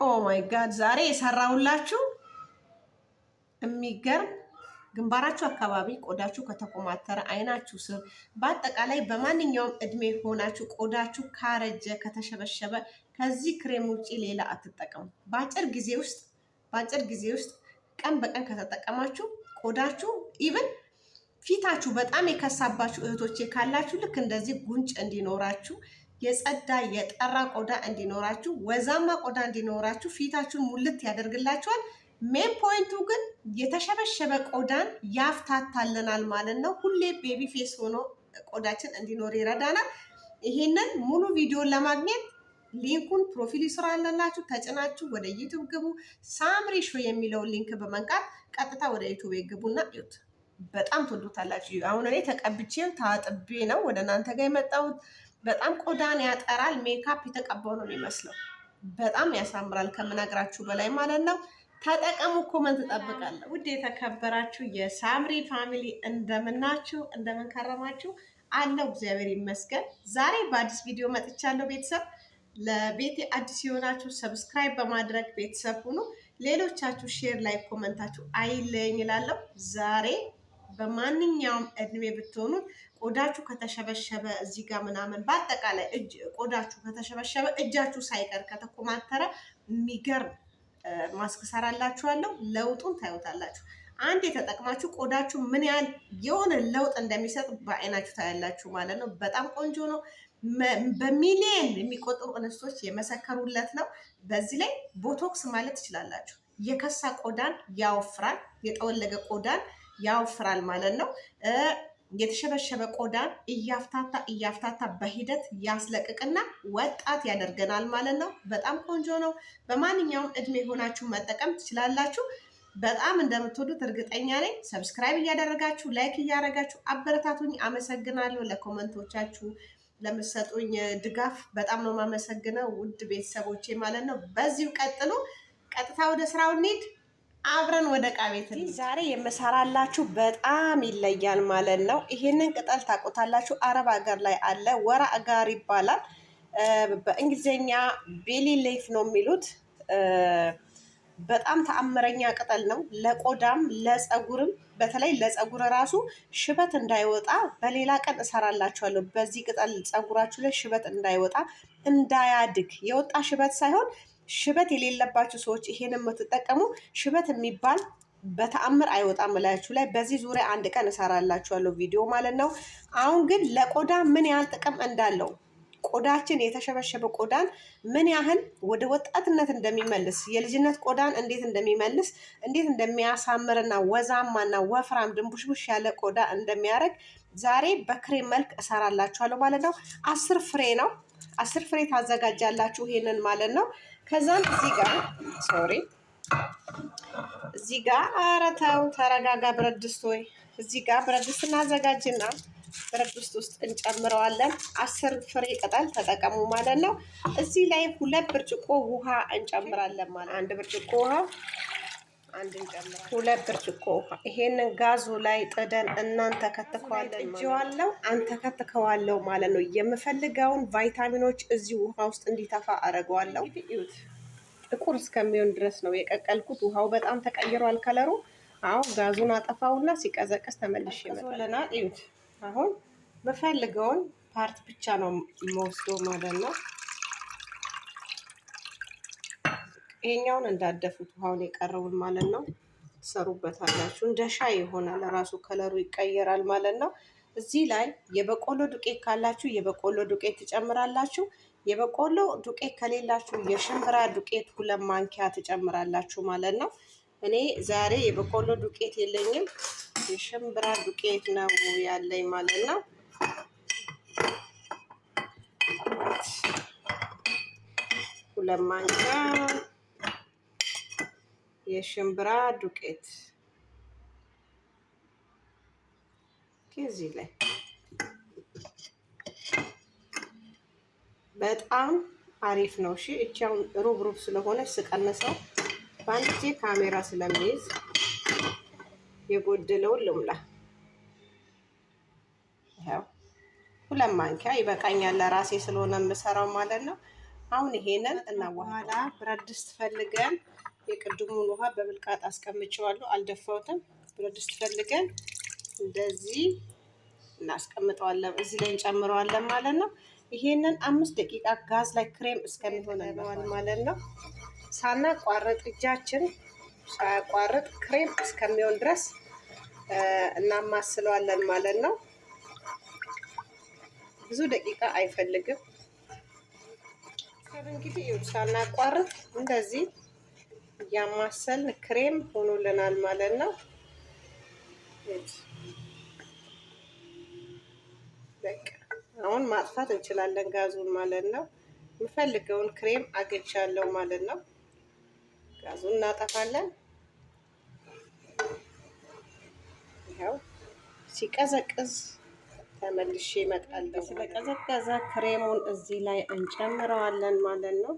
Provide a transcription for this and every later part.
ኦ ማይ ጋድ ዛሬ የሰራሁላችሁ የሚገርም ግንባራችሁ አካባቢ ቆዳችሁ ከተኮማተረ አይናችሁ ስር በአጠቃላይ በማንኛውም እድሜ ሆናችሁ ቆዳችሁ ካረጀ ከተሸበሸበ ከዚህ ክሬም ውጪ ሌላ አትጠቀሙ። በአጭር ጊዜ ውስጥ ቀን በቀን ከተጠቀማችሁ ቆዳችሁ ኢቭን ፊታችሁ በጣም የከሳባችሁ እህቶቼ ካላችሁ ልክ እንደዚህ ጉንጭ እንዲኖራችሁ የጸዳ የጠራ ቆዳ እንዲኖራችሁ ወዛማ ቆዳ እንዲኖራችሁ ፊታችሁን ሙልት ያደርግላችኋል። ሜን ፖይንቱ ግን የተሸበሸበ ቆዳን ያፍታታልናል ማለት ነው። ሁሌ ቤቢ ፌስ ሆኖ ቆዳችን እንዲኖር ይረዳናል። ይሄንን ሙሉ ቪዲዮን ለማግኘት ሊንኩን ፕሮፊል ስራ አለላችሁ ተጭናችሁ ወደ ዩቲዩብ ግቡ። ሳምሪ ሾ የሚለውን ሊንክ በመንካት ቀጥታ ወደ ዩቲዩብ ግቡና እዩት። በጣም ትወዱታላችሁ። አሁን እኔ ተቀብቼ ታጥቤ ነው ወደ እናንተ ጋር የመጣሁት። በጣም ቆዳን ያጠራል። ሜካፕ የተቀባው ነው የሚመስለው። በጣም ያሳምራል ከምነግራችሁ በላይ ማለት ነው። ተጠቀሙ። ኮመንት እጠብቃለሁ። ውድ የተከበራችሁ የሳምሪ ፋሚሊ እንደምናችሁ እንደምንከረማችሁ አለው። እግዚአብሔር ይመስገን። ዛሬ በአዲስ ቪዲዮ መጥቻለሁ። ቤተሰብ ለቤቴ አዲስ የሆናችሁ ሰብስክራይብ በማድረግ ቤተሰብ ሁኑ። ሌሎቻችሁ ሼር ላይ ኮመንታችሁ አይለኝ እላለሁ። ዛሬ በማንኛውም እድሜ ብትሆኑ ቆዳችሁ ከተሸበሸበ እዚህ ጋር ምናምን በአጠቃላይ ቆዳችሁ ከተሸበሸበ እጃችሁ ሳይቀር ከተኮማተረ የሚገርም ማስክ ሰራላችኋለሁ። ለውጡን ታዩታላችሁ። አንድ የተጠቅማችሁ ቆዳችሁ ምን ያህል የሆነ ለውጥ እንደሚሰጥ በአይናችሁ ታያላችሁ ማለት ነው። በጣም ቆንጆ ነው። በሚሊየን የሚቆጠሩ እንስቶች የመሰከሩለት ነው። በዚህ ላይ ቦቶክስ ማለት ትችላላችሁ። የከሳ ቆዳን ያወፍራል፣ የጠወለገ ቆዳን ያወፍራል ማለት ነው። የተሸበሸበ ቆዳን እያፍታታ በሂደት ያስለቅቅና ወጣት ያደርገናል ማለት ነው። በጣም ቆንጆ ነው። በማንኛውም እድሜ ሆናችሁ መጠቀም ትችላላችሁ። በጣም እንደምትወዱት እርግጠኛ ነኝ። ሰብስክራይብ እያደረጋችሁ ላይክ እያደረጋችሁ አበረታቱኝ። አመሰግናለሁ። ለኮመንቶቻችሁ ለምትሰጡኝ ድጋፍ በጣም ነው የማመሰግነው ውድ ቤተሰቦቼ ማለት ነው። በዚሁ ቀጥሉ። ቀጥታ ወደ ስራው እንሂድ። አብረን ወደ ዕቃ ቤት ዛሬ የምሰራላችሁ በጣም ይለያል ማለት ነው። ይሄንን ቅጠል ታውቁታላችሁ። አረብ ሀገር ላይ አለ። ወራ ጋር ይባላል። በእንግሊዝኛ ቤሊ ሌፍ ነው የሚሉት። በጣም ተአምረኛ ቅጠል ነው። ለቆዳም ለፀጉርም፣ በተለይ ለፀጉር ራሱ ሽበት እንዳይወጣ በሌላ ቀን እሰራላችኋለሁ። በዚህ ቅጠል ፀጉራችሁ ላይ ሽበት እንዳይወጣ እንዳያድግ፣ የወጣ ሽበት ሳይሆን ሽበት የሌለባችሁ ሰዎች ይሄን የምትጠቀሙ ሽበት የሚባል በተአምር አይወጣም እላችሁ ላይ። በዚህ ዙሪያ አንድ ቀን እሰራላችኋለሁ ቪዲዮ ማለት ነው። አሁን ግን ለቆዳ ምን ያህል ጥቅም እንዳለው ቆዳችን የተሸበሸበ ቆዳን ምን ያህል ወደ ወጣትነት እንደሚመልስ የልጅነት ቆዳን እንዴት እንደሚመልስ እንዴት እንደሚያሳምርና ወዛማና ወፍራም ድንቡሽቡሽ ያለ ቆዳ እንደሚያደርግ ዛሬ በክሬም መልክ እሰራላችኋለሁ ማለት ነው። 10 ፍሬ ነው። 10 ፍሬ ታዘጋጃላችሁ ይሄንን ማለት ነው። ከዛም እዚህ ጋር ኧረ ተው ተረጋጋ ብረት ድስት ወይ እዚህ ጋር ብረት ድስት እናዘጋጅና ብረት ድስት ውስጥ እንጨምረዋለን። 10 ፍሬ ቅጠል ተጠቀሙ ማለት ነው። እዚህ ላይ 2 ብርጭቆ ውሃ እንጨምራለን ማለት 1 ብርጭቆ ውሃ 2 ብርጭቆ ውሃ። ይሄንን ጋዙ ላይ ጥደን እናንተ ከተከዋለን አንተ ከተከዋለው ማለት ነው። የምፈልገውን ቫይታሚኖች እዚህ ውሃ ውስጥ እንዲተፋ አደርገዋለሁ። ጥቁር እስከሚሆን ድረስ ነው የቀቀልኩት። ውሃው በጣም ተቀይሯል ከለሩ። አሁን ጋዙን አጠፋውና ሲቀዘቅዝ ተመልሼ እመጣለሁ። እዩት። አሁን በፈልገውን ፓርት ብቻ ነው የምወስደው ማለት ነው። ይሄኛውን እንዳደፉት ውሃውን የቀረውን ማለት ነው ትሰሩበታላችሁ። እንደ ሻይ ይሆናል፣ ራሱ ከለሩ ይቀየራል ማለት ነው። እዚህ ላይ የበቆሎ ዱቄት ካላችሁ የበቆሎ ዱቄት ትጨምራላችሁ። የበቆሎ ዱቄት ከሌላችሁ የሽምብራ ዱቄት 2 ማንኪያ ትጨምራላችሁ ማለት ነው። እኔ ዛሬ የበቆሎ ዱቄት የለኝም፣ የሽምብራ ዱቄት ነው ያለኝ ማለት ነው። ሁለት ማንኪያ የሽምብራ ዱቄት ከዚህ ላይ በጣም አሪፍ ነው። እሺ እቻው ሩብ ስለሆነ ስቀነሰው በአንድ ጊዜ ካሜራ ስለሚይዝ የጎደለውን ልሙላ። ያው 2 ማንኪያ ይበቃኛል ለራሴ ስለሆነ የምሰራው ማለት ነው። አሁን ይሄንን እናዋህዳ። ብረት ድስት ፈልገን የቅድሙን ውሃ በብልቃጥ አስቀምጨዋለሁ፣ አልደፋሁትም። ብረት ድስት ፈልገን እንደዚህ እናስቀምጠዋለን፣ እዚህ ላይ እንጨምረዋለን ማለት ነው። ይሄንን 5 ደቂቃ ጋዝ ላይ ክሬም እስከሚሆን ማለት ነው። ሳናቋርጥ እጃችን ሳያቋርጥ ክሬም እስከሚሆን ድረስ እናማስለዋለን ማለት ነው። ብዙ ደቂቃ አይፈልግም። እንግዲህ ሳናቋርጥ እንደዚህ እያማሰልን ክሬም ሆኖልናል ማለት ነው። በቃ አሁን ማጥፋት እንችላለን ጋዙን ማለት ነው። የምፈልገውን ክሬም አግኝቻለሁ ማለት ነው። ጋዙን እናጠፋለን። ይኸው ሲቀዘቅዝ ተመልሼ እመጣለሁ። ስለቀዘቀዘ ክሬሙን እዚህ ላይ እንጨምረዋለን ማለት ነው።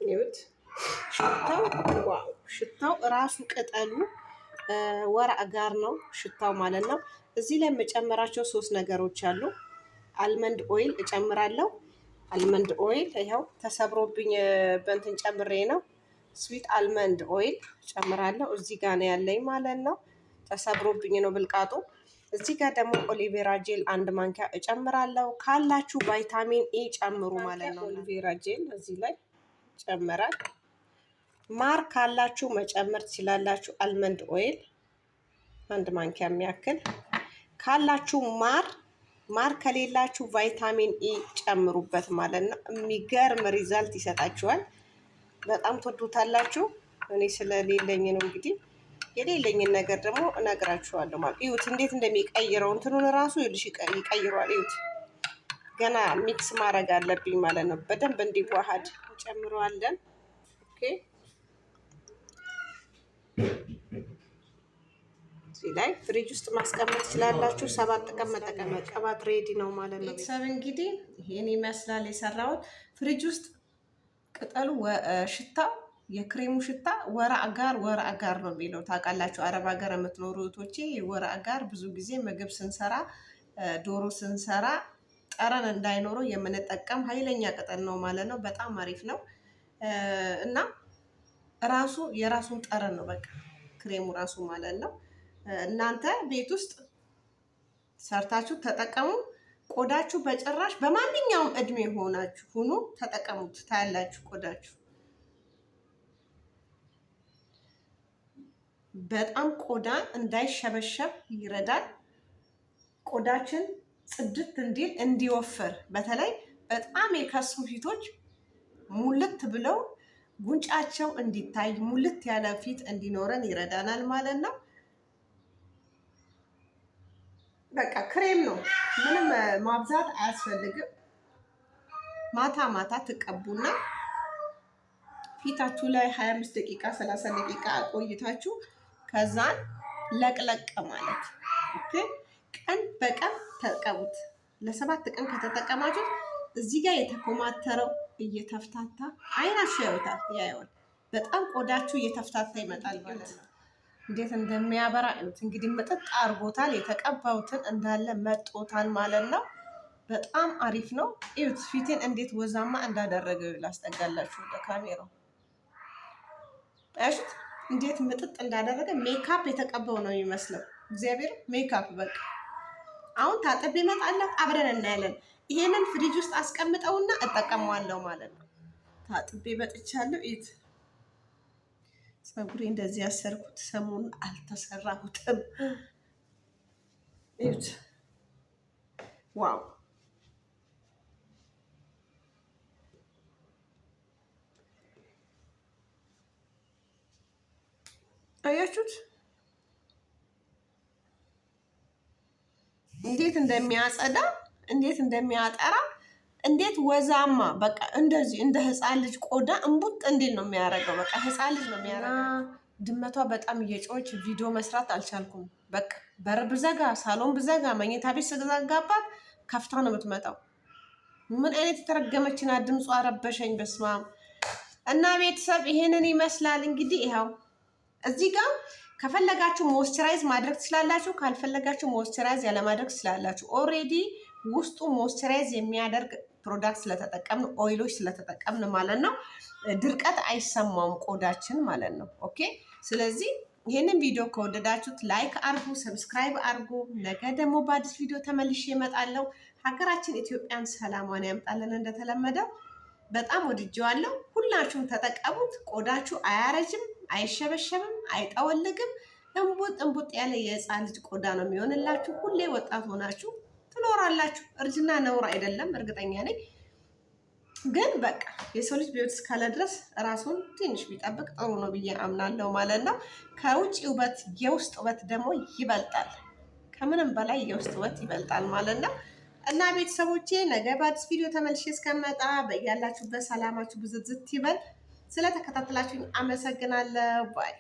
ይሁት ሽታው ዋው! ሽታው እራሱ ቅጠሉ ወርቅ ጋር ነው ሽታው ማለት ነው። እዚህ ላይ የምጨምራቸው 3 ነገሮች አሉ። አልመንድ ኦይል እጨምራለሁ። አልመንድ ኦይል ይኸው ተሰብሮብኝ በእንትን ጨምሬ ነው። ስዊት አልመንድ ኦይል ጨምራለሁ። እዚህ ጋር ነው ያለኝ ማለት ነው። ተሰብሮብኝ ነው ብልቃጡ። እዚህ ጋር ደግሞ ኦሊቬራ ጄል 1 ማንኪያ እጨምራለሁ። ካላችሁ ቫይታሚን ኢ ጨምሩ ማለት ነው። ኦሊቬራ ጄል እዚህ ላይ ጨምራል። ማር ካላችሁ መጨመር ትችላላችሁ። አልመንድ ኦይል 1 ማንኪያ የሚያክል ካላችሁ ማር ከሌላችሁ ቫይታሚን ኢ ጨምሩበት ማለት ነው። የሚገርም ሪዛልት ይሰጣችኋል። በጣም ትወዱታላችሁ። እኔ ስለሌለኝ ነው እንግዲህ የሌለኝን ነገር ደግሞ እነግራችኋለሁ ማለት እዩት፣ እንዴት እንደሚቀይረው እንትኑን ራሱ ይቀይረዋል። እዩት፣ ገና ሚክስ ማድረግ አለብኝ ማለት ነው። በደንብ እንዲዋሃድ እንጨምረዋለን። ኦኬ፣ እዚህ ላይ ፍሪጅ ውስጥ ማስቀመጥ ትችላላችሁ። 7 ቀን መጠቀም መቀባት ሬዲ ነው ማለት ነው። ቤተሰብ እንግዲህ ይሄን ይመስላል የሰራሁት። ፍሪጅ ውስጥ ቅጠሉ ሽታው የክሬሙ ሽታ ወርቅ ጋር ነው የሚለው ታውቃላችሁ። አረብ ሀገር የምትኖሩ እህቶቼ ወርቅ ጋር ብዙ ጊዜ ምግብ ስንሰራ ዶሮ ስንሰራ ጠረን እንዳይኖረው የምንጠቀም ኃይለኛ ቅጠል ነው ማለት ነው። በጣም አሪፍ ነው እና ራሱ የራሱን ጠረን ነው በቃ ክሬሙ ራሱ ማለት ነው። እናንተ ቤት ውስጥ ሰርታችሁ ተጠቀሙ። ቆዳችሁ በጭራሽ በማንኛውም እድሜ ሆናችሁ ሁኑ ተጠቀሙት፣ ታያላችሁ ቆዳችሁ በጣም ቆዳ እንዳይሸበሸብ ይረዳል። ቆዳችን ጽድት እንዲል እንዲወፍር፣ በተለይ በጣም የከሱ ፊቶች ሙልት ብለው ጉንጫቸው እንዲታይ ሙልት ያለ ፊት እንዲኖረን ይረዳናል ማለት ነው። በቃ ክሬም ነው፣ ምንም ማብዛት አያስፈልግም። ማታ ማታ ትቀቡና ፊታችሁ ላይ 25 ደቂቃ 30 ደቂቃ ቆይታችሁ ከዛን ለቅለቅ ማለት ኦኬ። ቀን በቀን ተቀቡት። ለ7 ቀን ከተጠቀማችሁት እዚህ ጋር የተኮማተረው እየተፍታታ አይናችሁ ያዩታል። በጣም ቆዳችሁ እየተፍታታ ይመጣል ማለት ነው። እንዴት እንደሚያበራ እዩት። እንግዲህ መጠጥ አርጎታል። የተቀባውትን እንዳለ መጦታል ማለት ነው። በጣም አሪፍ ነው። እዩት ፊቴን እንዴት ወዛማ እንዳደረገው ላስጠጋላችሁ ወደ ካሜራው። እሺ እንዴት ምጥጥ እንዳደረገ ሜካፕ የተቀባው ነው የሚመስለው። እግዚአብሔር ሜካፕ በቃ። አሁን ታጥቤ እመጣለሁ፣ አብረን እናያለን። ይሄንን ፍሪጅ ውስጥ አስቀምጠውና እጠቀመዋለሁ ማለት ነው። ታጥቤ መጥቻለሁ። እዩት ፀጉሬ እንደዚህ ያሰርኩት ሰሞኑን አልተሰራሁትም። እዩት ዋው! አያችሁት እንዴት እንደሚያጸዳ፣ እንዴት እንደሚያጠራ፣ እንዴት ወዛማ በቃ እንደዚህ እንደ ህፃን ልጅ ቆዳ እንቡጥ እንዴት ነው የሚያደርገው። በቃ ህፃን ልጅ ነው የሚያደርገው። ድመቷ በጣም እየጮች ቪዲዮ መስራት አልቻልኩም። በቃ በር ብዘጋ፣ ሳሎን ብዘጋ፣ መኝታ ቤት ስዘጋባት ከፍታ ነው የምትመጣው። ምን አይነት የተረገመችና ድምጿ ረበሸኝ። በስመ አብ። እና ቤተሰብ ይሄንን ይመስላል እንግዲህ ይኸው እዚህ ጋር ከፈለጋችሁ ሞይስቸራይዝ ማድረግ ትችላላችሁ፣ ካልፈለጋችሁ ሞይስቸራይዝ ያለማድረግ ትችላላችሁ። ኦሬዲ ውስጡ ሞይስቸራይዝ የሚያደርግ ፕሮዳክት ስለተጠቀምን ኦይሎች ስለተጠቀምን ማለት ነው ድርቀት አይሰማውም ቆዳችን ማለት ነው። ኦኬ። ስለዚህ ይህንን ቪዲዮ ከወደዳችሁት ላይክ አርጉ፣ ሰብስክራይብ አርጉ። ነገ ደግሞ በአዲስ ቪዲዮ ተመልሼ እመጣለሁ። ሀገራችን ኢትዮጵያን ሰላሟን ያምጣልን። እንደተለመደው በጣም ወድጄዋለሁ። ሁላችሁም ተጠቀሙት። ቆዳችሁ አያረጅም፣ አይሸበሸብም፣ አይጠወልግም። እንቡጥ እንቡጥ ያለ የህፃን ልጅ ቆዳ ነው የሚሆንላችሁ። ሁሌ ወጣት ሆናችሁ ትኖራላችሁ። እርጅና ነውር አይደለም፣ እርግጠኛ ነኝ። ግን በቃ የሰው ልጅ በህይወት እስካለ ድረስ ራሱን ትንሽ ቢጠብቅ ጥሩ ነው ብዬ አምናለሁ ማለት ነው። ከውጭ ውበት የውስጥ ውበት ደግሞ ይበልጣል። ከምንም በላይ የውስጥ ውበት ይበልጣል ማለት ነው። እና ቤተሰቦቼ ነገ በአዲስ ቪዲዮ ተመልሼ እስከመጣ በያላችሁበት ሰላማችሁ ብዝዝት ይበል። ስለተከታተላችሁኝ አመሰግናለሁ። ባይ